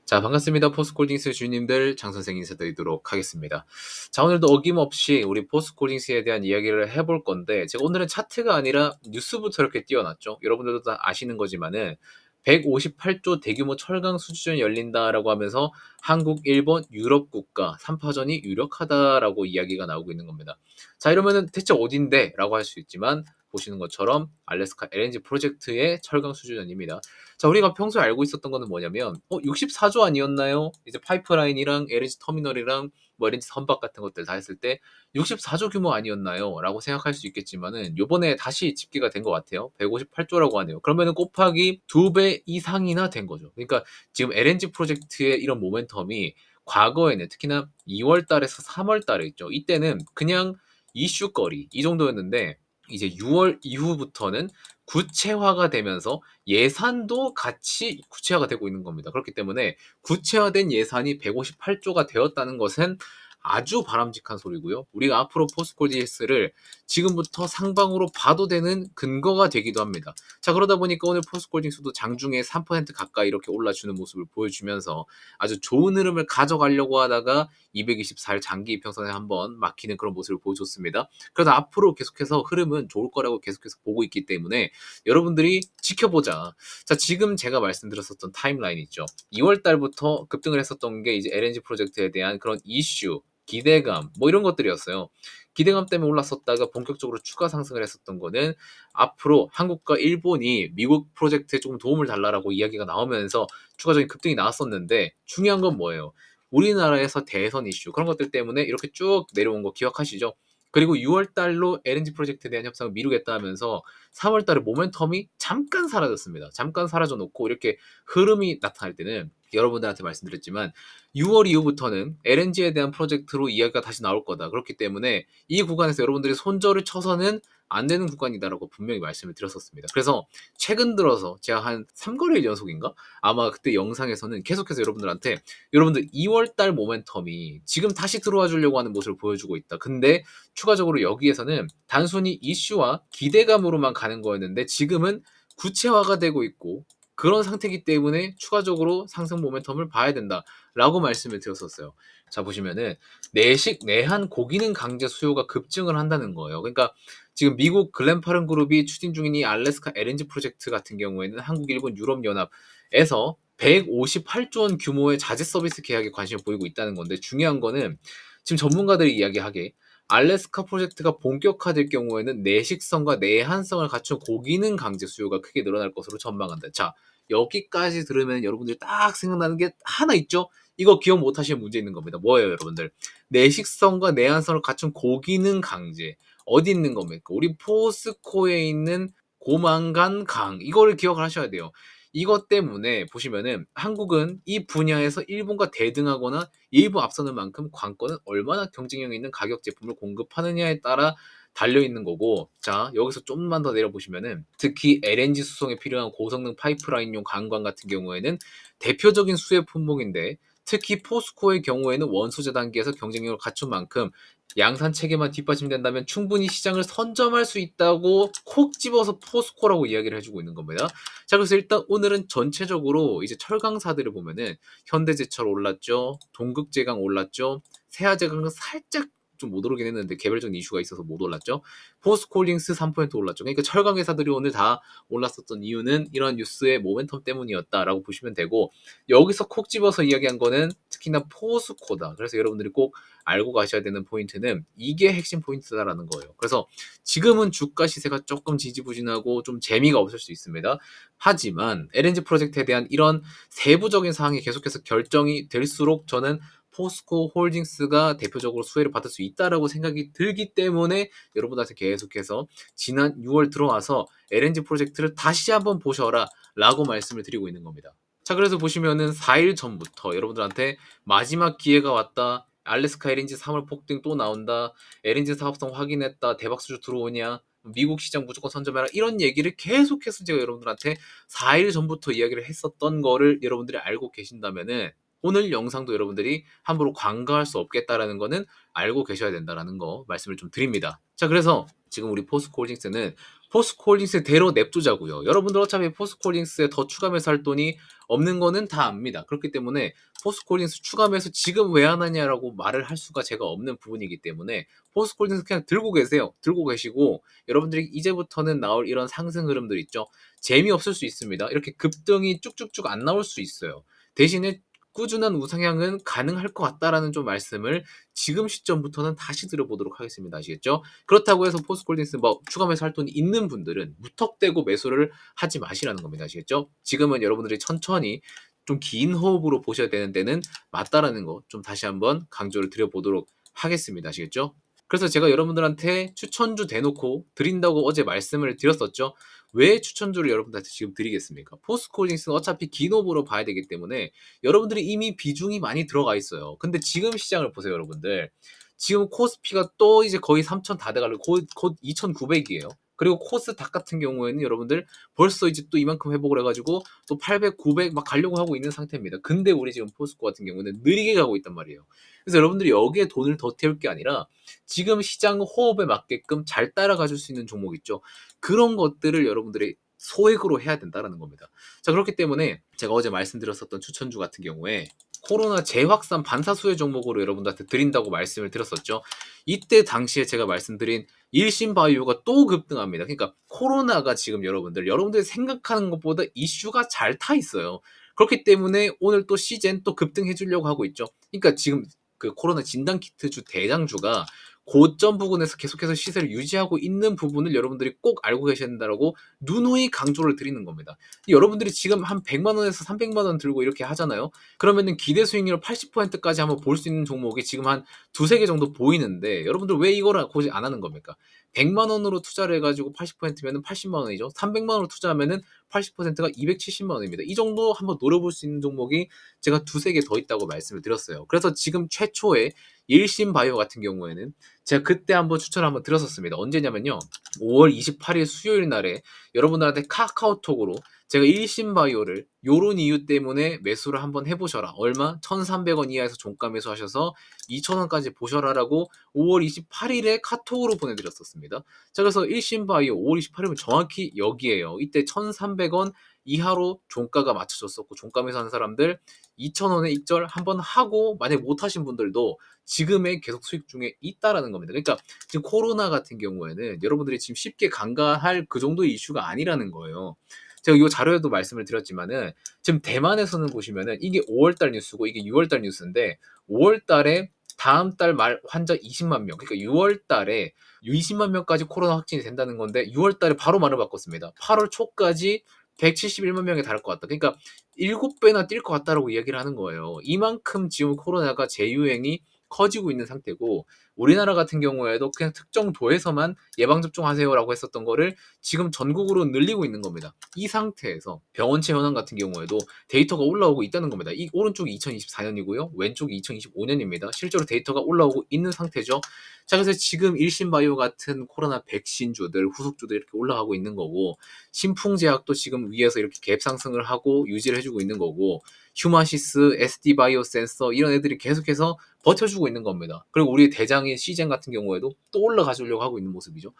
자, 반갑습니다. 포스코홀딩스 주주님들, 장 선생 인사드리도록 하겠습니다. 자, 오늘도 어김없이 우리 포스코홀딩스에 대한 이야기를 해볼 건데, 제가 오늘은 차트가 아니라 뉴스부터 이렇게 띄워놨죠. 여러분들도 다 아시는 거지만은 158조 대규모 철강 수주전이 열린다라고 하면서 한국, 일본, 유럽 국가 3파전이 유력하다라고 이야기가 나오고 있는 겁니다. 자, 이러면은 대체 어딘데? 라고 할 수 있지만 보시는 것처럼 알래스카 LNG 프로젝트의 철강 수주전입니다. 자, 우리가 평소에 알고 있었던 거는 뭐냐면 64조 아니었나요? 이제 파이프라인이랑 LNG 터미널이랑 뭐 LNG 선박 같은 것들 다 했을 때 64조 규모 아니었나요? 라고 생각할 수 있겠지만은 요번에 다시 집계가 된 것 같아요. 158조라고 하네요. 그러면은 곱하기 2배 이상이나 된 거죠. 그러니까 지금 LNG 프로젝트의 이런 모멘텀이 과거에는 특히나 2월 달에서 3월 달에 있죠. 이때는 그냥 이슈거리 이 정도였는데 이제 6월 이후부터는 구체화가 되면서 예산도 같이 구체화가 되고 있는 겁니다. 그렇기 때문에 구체화된 예산이 158조가 되었다는 것은 아주 바람직한 소리고요. 우리가 앞으로 포스코DS를 지금부터 상방으로 봐도 되는 근거가 되기도 합니다. 자, 그러다 보니까 오늘 포스코홀딩스도 장중에 3% 가까이 이렇게 올라주는 모습을 보여주면서 아주 좋은 흐름을 가져가려고 하다가 224일 장기 이평선에 한번 막히는 그런 모습을 보여줬습니다. 그래서 앞으로 계속해서 흐름은 좋을 거라고 계속해서 보고 있기 때문에 여러분들이 지켜보자. 자, 지금 제가 말씀드렸었던 타임라인 있죠. 2월 달부터 급등을 했었던 게 이제 LNG 프로젝트에 대한 그런 이슈, 기대감, 뭐 이런 것들이었어요. 기대감 때문에 올랐었다가 본격적으로 추가 상승을 했었던 거는 앞으로 한국과 일본이 미국 프로젝트에 조금 도움을 달라라고 이야기가 나오면서 추가적인 급등이 나왔었는데 중요한 건 뭐예요? 우리나라에서 대선 이슈 그런 것들 때문에 이렇게 쭉 내려온 거 기억하시죠? 그리고 6월 달로 LNG 프로젝트에 대한 협상을 미루겠다 하면서 3월 달에 모멘텀이 잠깐 사라졌습니다. 잠깐 사라져 놓고 이렇게 흐름이 나타날 때는 여러분들한테 말씀드렸지만 6월 이후부터는 LNG에 대한 프로젝트로 이야기가 다시 나올 거다. 그렇기 때문에 이 구간에서 여러분들이 손절을 쳐서는 안 되는 구간이다라고 분명히 말씀을 드렸었습니다. 그래서 최근 들어서 제가 한 3거래일 연속인가? 아마 그때 영상에서는 계속해서 여러분들 2월 달 모멘텀이 지금 다시 들어와 주려고 하는 모습을 보여주고 있다. 근데 추가적으로 여기에서는 단순히 이슈와 기대감으로만 가는 거였는데 지금은 구체화가 되고 있고 그런 상태이기 때문에 추가적으로 상승 모멘텀을 봐야 된다라고 말씀을 드렸었어요. 자, 보시면은 내식 내한 고기능 강제 수요가 급증을 한다는 거예요. 그러니까 지금 미국 글렌파른 그룹이 추진 중인 이 알래스카 LNG 프로젝트 같은 경우에는 한국, 일본, 유럽 연합에서 158조 원 규모의 자재 서비스 계약에 관심을 보이고 있다는 건데 중요한 거는 지금 전문가들이 이야기하기에 알래스카 프로젝트가 본격화될 경우에는 내식성과 내한성을 갖춘 고기능 강제 수요가 크게 늘어날 것으로 전망한다. 자, 여기까지 들으면 여러분들이 딱 생각나는 게 하나 있죠? 이거 기억 못 하시는 문제 있는 겁니다. 뭐예요, 여러분들? 내식성과 내한성을 갖춘 고기능 강제. 어디 있는 겁니까? 우리 포스코에 있는 고만간 강. 이거를 기억을 하셔야 돼요. 이것 때문에 보시면은 한국은 이 분야에서 일본과 대등하거나 일부 앞서는 만큼 관건은 얼마나 경쟁력 있는 가격 제품을 공급하느냐에 따라 달려 있는 거고, 자, 여기서 좀만 더 내려보시면은 특히 LNG 수송에 필요한 고성능 파이프라인용 관광 같은 경우에는 대표적인 수혜 품목인데 특히 포스코의 경우에는 원소재 단계에서 경쟁력을 갖춘 만큼 양산 체계만 뒷받침된다면 충분히 시장을 선점할 수 있다고 콕 집어서 포스코라고 이야기를 해주고 있는 겁니다. 자, 그래서 일단 오늘은 전체적으로 이제 철강사들을 보면은 현대제철 올랐죠, 동극제강 올랐죠, 세아제강은 살짝 좀 못 오르긴 했는데 개별적인 이슈가 있어서 못 올랐죠. 포스코홀딩스 3% 올랐죠. 그러니까 철강 회사들이 오늘 다 올랐었던 이유는 이런 뉴스의 모멘텀 때문이었다라고 보시면 되고 여기서 콕 집어서 이야기한 거는 특히나 포스코다. 그래서 여러분들이 꼭 알고 가셔야 되는 포인트는 이게 핵심 포인트다라는 거예요. 그래서 지금은 주가 시세가 조금 지지부진하고 좀 재미가 없을 수 있습니다. 하지만 LNG 프로젝트에 대한 이런 세부적인 사항이 계속해서 결정이 될수록 저는 포스코 홀딩스가 대표적으로 수혜를 받을 수 있다라고 생각이 들기 때문에 여러분한테 계속해서 지난 6월 들어와서 LNG 프로젝트를 다시 한번 보셔라 라고 말씀을 드리고 있는 겁니다. 자, 그래서 보시면은 4일 전부터 여러분들한테 마지막 기회가 왔다. 알래스카 LNG 3월 폭등 또 나온다. LNG 사업성 확인했다. 대박 수주 들어오냐. 미국 시장 무조건 선점해라. 이런 얘기를 계속해서 제가 여러분들한테 4일 전부터 이야기를 했었던 거를 여러분들이 알고 계신다면은 오늘 영상도 여러분들이 함부로 관가할 수 없겠다라는 거는 알고 계셔야 된다라는 거 말씀을 좀 드립니다. 자, 그래서 지금 우리 포스코홀딩스는 포스코홀딩스대로 냅두자고요. 여러분들 어차피 포스코홀딩스에 더 추가 매수할 돈이 없는 거는 다 압니다. 그렇기 때문에 포스코홀딩스 추가 매수 지금 왜 안 하냐라고 말을 할 수가 제가 없는 부분이기 때문에 포스코홀딩스 그냥 들고 계세요. 들고 계시고 여러분들이 이제부터는 나올 이런 상승 흐름들 있죠. 재미없을 수 있습니다. 이렇게 급등이 쭉쭉쭉 안 나올 수 있어요. 대신에 꾸준한 우상향은 가능할 것 같다라는 좀 말씀을 지금 시점부터는 다시 드려보도록 하겠습니다. 아시겠죠? 그렇다고 해서 포스코홀딩스 뭐 추가 매수할 돈이 있는 분들은 무턱대고 매수를 하지 마시라는 겁니다. 아시겠죠? 지금은 여러분들이 천천히 좀 긴 호흡으로 보셔야 되는 데는 맞다라는 거 좀 다시 한번 강조를 드려보도록 하겠습니다. 아시겠죠? 그래서 제가 여러분들한테 추천주 대놓고 드린다고 어제 말씀을 드렸었죠. 왜 추천주를 여러분들한테 지금 드리겠습니까? 포스코홀딩스는 어차피 긴 호흡으로 봐야 되기 때문에 여러분들이 이미 비중이 많이 들어가 있어요. 근데 지금 시장을 보세요, 여러분들. 지금 코스피가 또 이제 거의 3,000 다 돼가려고 곧 2,900이에요. 그리고 코스닥 같은 경우에는 여러분들 벌써 이제 또 이만큼 회복을 해가지고 또 800, 900 막 가려고 하고 있는 상태입니다. 근데 우리 지금 포스코 같은 경우는 느리게 가고 있단 말이에요. 그래서 여러분들이 여기에 돈을 더 태울 게 아니라 지금 시장 호흡에 맞게끔 잘 따라가 줄 수 있는 종목 있죠. 그런 것들을 여러분들이 소액으로 해야 된다라는 겁니다. 자, 그렇기 때문에 제가 어제 말씀드렸었던 추천주 같은 경우에 코로나 재확산 반사수혜 종목으로 여러분들한테 드린다고 말씀을 드렸었죠. 이때 당시에 제가 말씀드린 일신바이오가 또 급등합니다. 그러니까 코로나가 지금 여러분들이 생각하는 것보다 이슈가 잘 타 있어요. 그렇기 때문에 오늘 또 시젠 또 급등해 주려고 하고 있죠. 그러니까 지금 그 코로나 진단키트주 대장주가 고점 부근에서 계속해서 시세를 유지하고 있는 부분을 여러분들이 꼭 알고 계셔야 된다라고 누누이 강조를 드리는 겁니다. 여러분들이 지금 한 100만 원에서 300만 원 들고 이렇게 하잖아요. 그러면은 기대 수익률 80%까지 한번 볼 수 있는 종목이 지금 한 두세 개 정도 보이는데 여러분들 왜 이거를 고지 안 하는 겁니까? 100만 원으로 투자를 해가지고 80%면은 80만 원이죠. 300만 원으로 투자하면은 80%가 270만 원입니다. 이 정도 한번 노려볼 수 있는 종목이 제가 두세 개 더 있다고 말씀을 드렸어요. 그래서 지금 최초에 일신바이오 같은 경우에는 제가 그때 한번 추천을 한번 드렸었습니다. 언제냐면요. 5월 28일 수요일 날에 여러분들한테 카카오톡으로 제가 일신바이오를 요런 이유 때문에 매수를 한번 해보셔라. 얼마? 1,300원 이하에서 종가 매수하셔서 2,000원까지 보셔라라고 5월 28일에 카톡으로 보내드렸었습니다. 자, 그래서 일신바이오 5월 28일은 정확히 여기에요. 이때 1,300원 이하로 종가가 맞춰졌었고 종가 매수하는 사람들 2,000원에 익절 한번 하고 만약 못하신 분들도 지금의 계속 수익 중에 있다라는 겁니다. 그러니까 지금 코로나 같은 경우에는 여러분들이 지금 쉽게 간과할 그 정도의 이슈가 아니라는 거예요. 제가 이 자료에도 말씀을 드렸지만은 지금 대만에서는 보시면은 이게 5월달 뉴스고 이게 6월달 뉴스인데 5월달에 다음 달 말 환자 20만 명, 그러니까 6월달에 20만 명까지 코로나 확진이 된다는 건데 6월달에 바로 말을 바꿨습니다. 8월 초까지 171만 명에 달할 것 같다. 그러니까 7배나 뛸 것 같다라고 이야기를 하는 거예요. 이만큼 지금 코로나가 재유행이 커지고 있는 상태고 우리나라 같은 경우에도 그냥 특정 도에서만 예방접종하세요라고 했었던 거를 지금 전국으로 늘리고 있는 겁니다. 이 상태에서 병원체 현황 같은 경우에도 데이터가 올라오고 있다는 겁니다. 이 오른쪽이 2024년이고요. 왼쪽이 2025년입니다. 실제로 데이터가 올라오고 있는 상태죠. 자, 그래서 지금 일신바이오 같은 코로나 백신주들, 후속주들 이렇게 올라가고 있는 거고 신풍제약도 지금 위에서 이렇게 갭 상승을 하고 유지를 해주고 있는 거고 휴마시스, SD바이오 센서 이런 애들이 계속해서 버텨주고 있는 겁니다. 그리고 우리 대장인 시젠 같은 경우에도 또 올라가 주려고 하고 있는 모습이죠.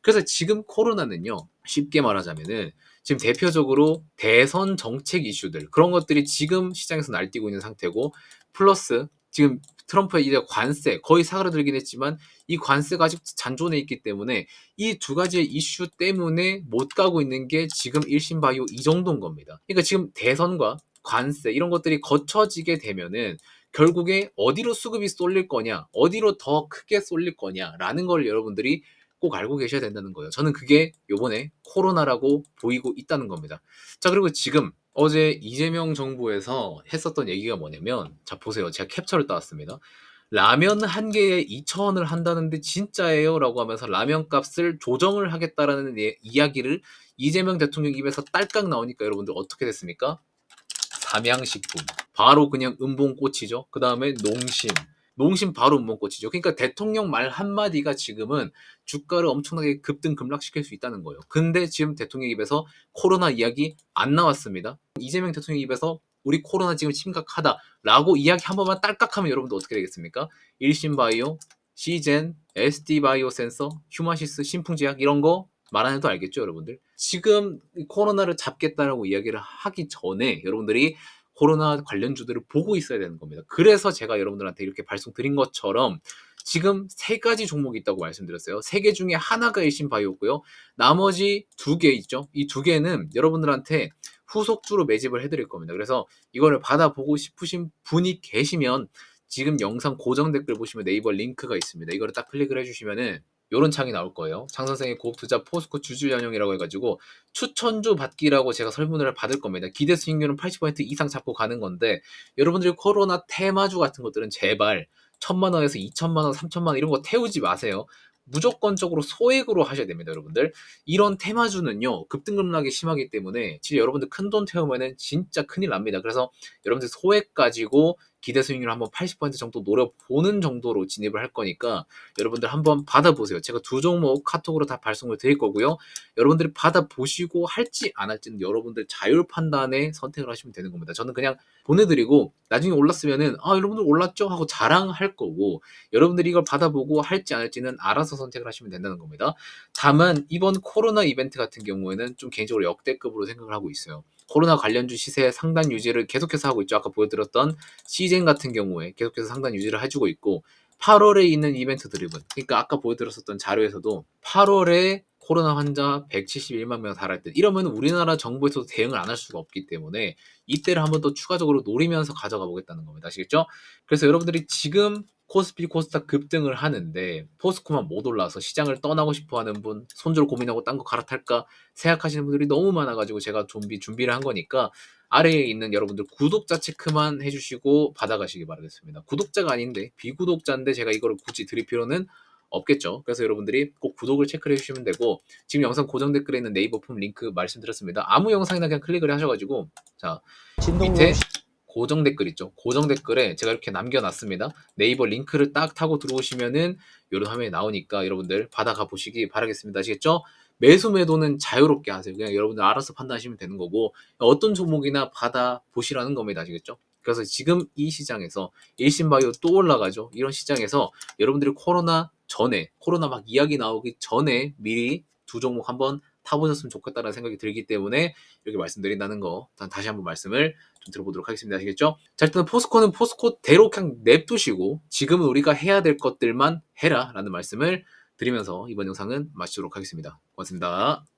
그래서 지금 코로나는요, 쉽게 말하자면은 지금 대표적으로 대선 정책 이슈들 그런 것들이 지금 시장에서 날뛰고 있는 상태고 플러스 지금 트럼프의 이제 관세 거의 사그라들긴 했지만 이 관세가 아직 잔존해 있기 때문에 이 두 가지의 이슈 때문에 못 가고 있는 게 지금 일신바이오 이 정도인 겁니다. 그러니까 지금 대선과 관세 이런 것들이 거쳐지게 되면은 결국에 어디로 수급이 쏠릴 거냐, 어디로 더 크게 쏠릴 거냐라는 걸 여러분들이 꼭 알고 계셔야 된다는 거예요. 저는 그게 요번에 코로나라고 보이고 있다는 겁니다. 자, 그리고 지금 어제 이재명 정부에서 했었던 얘기가 뭐냐면 자, 보세요. 제가 캡처를 따왔습니다. 라면 한 개에 2,000원을 한다는데 진짜예요? 라고 하면서 라면 값을 조정을 하겠다라는 이야기를 이재명 대통령 입에서 딸깍 나오니까 여러분들 어떻게 됐습니까? 삼양식품 바로 그냥 음봉꽃이죠. 그 다음에 농심 바로 음봉꽃이죠. 그러니까 대통령 말 한마디가 지금은 주가를 엄청나게 급등 급락시킬 수 있다는 거예요. 근데 지금 대통령 입에서 코로나 이야기 안 나왔습니다. 이재명 대통령 입에서 우리 코로나 지금 심각하다라고 이야기 한 번만 딸깍하면 여러분들 어떻게 되겠습니까? 일신바이오, 시젠, SD바이오 센서, 휴마시스, 신풍제약 이런 거 말 안 해도 알겠죠, 여러분들? 지금 이 코로나를 잡겠다라고 이야기를 하기 전에 여러분들이 코로나 관련주들을 보고 있어야 되는 겁니다. 그래서 제가 여러분들한테 이렇게 발송드린 것처럼 지금 3가지 종목이 있다고 말씀드렸어요. 3개 중에 하나가 일신바이오고요. 나머지 2개 있죠. 이 2개는 여러분들한테 후속주로 매집을 해드릴 겁니다. 그래서 이거를 받아보고 싶으신 분이 계시면 지금 영상 고정 댓글 보시면 네이버 링크가 있습니다. 이거를 딱 클릭을 해주시면은 요런 창이 나올 거예요. 장 선생의 고급 투자 포스코 주주 연용이라고 해가지고 추천주 받기라고 제가 설문을 받을 겁니다. 기대 수익률은 80% 이상 잡고 가는 건데 여러분들이 코로나 테마주 같은 것들은 제발 1,000만 원에서 2,000만 원, 3,000만 원 이런 거 태우지 마세요. 무조건적으로 소액으로 하셔야 됩니다, 여러분들. 이런 테마주는요 급등급락이 심하기 때문에 진짜 여러분들 큰돈 태우면은 진짜 큰일 납니다. 그래서 여러분들 소액 가지고 기대 수익률 한번 80% 정도 노려보는 정도로 진입을 할 거니까 여러분들 한번 받아보세요. 제가 2종목 카톡으로 다 발송을 드릴 거고요. 여러분들이 받아보시고 할지 안 할지는 여러분들 자율 판단에 선택을 하시면 되는 겁니다. 저는 그냥 보내드리고 나중에 올랐으면은 아 여러분들 올랐죠? 하고 자랑할 거고 여러분들이 이걸 받아보고 할지 안 할지는 알아서 선택을 하시면 된다는 겁니다. 다만 이번 코로나 이벤트 같은 경우에는 좀 개인적으로 역대급으로 생각을 하고 있어요. 코로나 관련주 시세 상단 유지를 계속해서 하고 있죠. 아까 보여드렸던 시젠 같은 경우에 계속해서 상단 유지를 해주고 있고 8월에 있는 이벤트 드립은 그러니까 아까 보여드렸었던 자료에서도 8월에 코로나 환자 171만 명 달할 때 이러면 우리나라 정부에서도 대응을 안 할 수가 없기 때문에 이때를 한번 더 추가적으로 노리면서 가져가 보겠다는 겁니다. 아시겠죠? 그래서 여러분들이 지금 코스피 코스닥 급등을 하는데 포스코만 못 올라서 시장을 떠나고 싶어 하는 분, 손절 고민하고 딴 거 갈아탈까 생각하시는 분들이 너무 많아가지고 제가 준비를 한 거니까 아래에 있는 여러분들 구독자 체크만 해주시고 받아가시기 바라겠습니다. 구독자가 아닌데 비구독자인데 제가 이거를 굳이 드릴 필요는 없겠죠. 그래서 여러분들이 꼭 구독을 체크를 해주시면 되고 지금 영상 고정 댓글에 있는 네이버 폼 링크 말씀드렸습니다. 아무 영상이나 그냥 클릭을 하셔가지고 자 진동룸 밑에 고정 댓글 있죠. 고정 댓글에 제가 이렇게 남겨놨습니다. 네이버 링크를 딱 타고 들어오시면은 이런 화면이 나오니까 여러분들 받아가 보시기 바라겠습니다. 아시겠죠? 매수 매도는 자유롭게 하세요. 그냥 여러분들 알아서 판단하시면 되는 거고 어떤 종목이나 받아 보시라는 겁니다. 아시겠죠? 그래서 지금 이 시장에서 일신바이오 또 올라가죠. 이런 시장에서 여러분들이 코로나 전에 코로나 막 이야기 나오기 전에 미리 2종목 한번 타보셨으면 좋겠다는 생각이 들기 때문에 이렇게 말씀드린다는 거 다시 한번 말씀을 좀 들어보도록 하겠습니다. 아시겠죠? 자, 일단 포스코는 포스코대로 그냥 냅두시고 지금은 우리가 해야 될 것들만 해라 라는 말씀을 드리면서 이번 영상은 마치도록 하겠습니다. 고맙습니다.